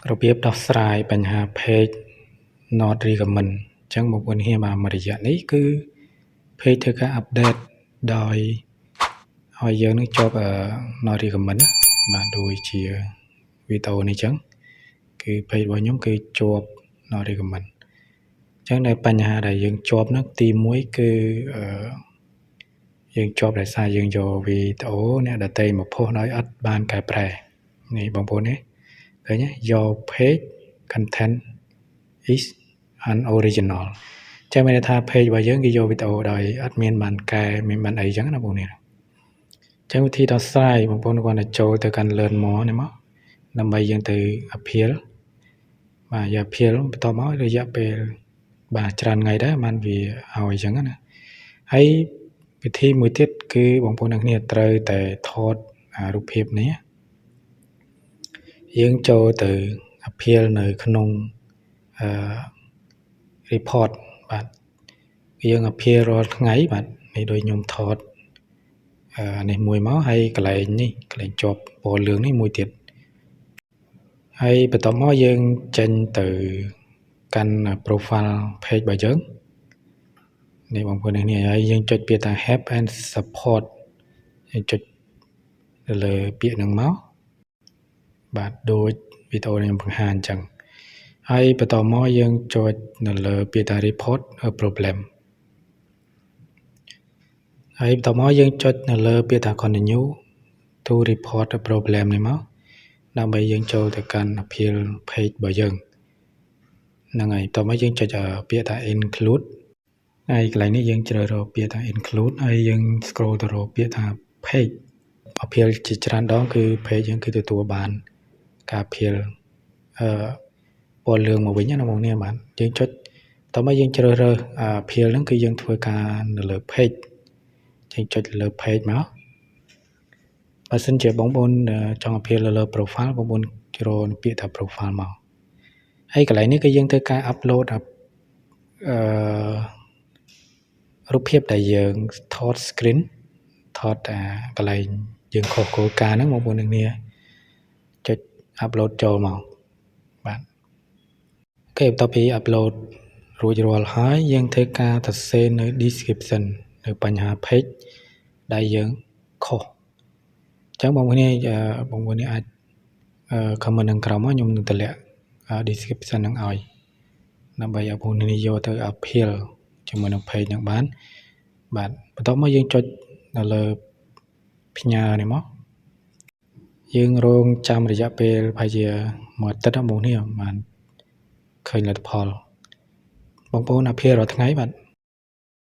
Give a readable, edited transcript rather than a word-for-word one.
របៀបដោះស្រាយបញ្ហា Page Not Recommend អញ្ចឹងបងប្អូនhere មួយរយៈនេះគឺ Page ធ្វើការ update ដោយឲ្យយើងនឹងជាប់ Not Recommend បាទដូចជាវីដេអូនេះអញ្ចឹងគឺ Page របស់ខ្ញុំគឺជាប់ Not Recommend អញ្ចឹងនៅបញ្ហាដែលយើងជាប់នោះទី1គឺយើងជាប់ដោយសារយើងយកវីដេអូអ្នកដទៃមកផុសដោយអត់បានកែប្រែនេះបងប្អូននេះឃើញទេ Your page content is unoriginal ចាំមានន័យថា page របស់យើងគេយកវីដេអូដោយអត់មានបានកែមានបានអីចឹងណាបងប្អូននេះចឹងវិធីដោះស្រាយបងប្អូនគាត់ទៅចូលទៅកាន់ Learn More នេះមកដើម្បីយើងទៅ appeal បាទយក appeal បន្ទាប់មករយៈពេលបាទច្រើនថ្ងៃដែរបានវាឲ្យចឹងណាហើយវិធីមួយទៀតគឺបងប្អូនទាំងគ្នាត្រូវតែថតរូបភាពនេះយើងចូលទៅ appeal នៅក្នុងreport បាទយើង appeal រាល់ថ្ងៃបាទនេះដូចខ្ញុំថតនេះមួយមកហើយកន្លែងនេះកន្លែងជាប់ពណ៌លឿងនេះមួយទៀតហើយបន្ទាប់មកយើងចេញទៅកាន់ profile page របស់យើងនេះបងប្អូននេះហើយយើងចុចពាក្យថា help and support យើងចុចលើពាក្យហ្នឹងមកបាទដូចវីដេអូនេះខ្ញុំបង្ហាញអញ្ចឹងហើយបន្តមកយើងចុចនៅលើពាក្យថា report a problem ហើយបន្តមកយើងចុចនៅលើពាក្យថា continue to report a problem នេះមកដើម្បីយើងចូលទៅកាន់ appeal page របស់យើងហ្នឹងហើយបន្តមកយើងចុចពាក្យថា include ហើយកន្លែងនេះយើងជ្រើសរើសពាក្យថា include ហើយយើង scroll ទៅរកពាក្យថា page appeal ជាច្រើនដងគឺ page យើងគឺទទួលបានការ appeal ពណ៌លឿងមកវិញណាបងប្អូនបាទយើងចុចតោះមកយើងជ្រើសរើស appeal ហ្នឹងគឺយើងធ្វើការនៅលើ page យើងចុចលើ page មកបើសិនជាបងប្អូនចង់ appeal លើ profile បងប្អូនជ្រើសពាក្យថា profile មកហើយកន្លែងនេះគឺយើងធ្វើការ upload រូបភាពដែលយើងថត screen ថតកន្លែងយើងខុសគោលការណ៍ហ្នឹងបងប្អូនទាំងគ្នាចុច upload ចូលមកបាទអូខេបន្ទាប់ពី upload រួចរាល់ហើយយើងធ្វើការសរសេរនៅ description នៅបញ្ហា page ដែលយើងខុសអញ្ចឹងបងប្អូនអាចcomment នឹងក្រោមមកខ្ញុំនឹងតម្លាក់ description ហ្នឹងឲ្យដើម្បីឲ្យបងប្អូនយកទៅ appeal ជាមួយនឹង page ហ្នឹងបានបាទបន្ទាប់មកយើងចុចនៅលើផ្ញើនេះមកយើងរងចាំរយៈពេលប្រហែលជាមួយអាទិត្យហ្នឹងបងប្អូនបានឃើញលទ្ធផលបងប្អូន appeal រាល់ថ្ងៃបាទ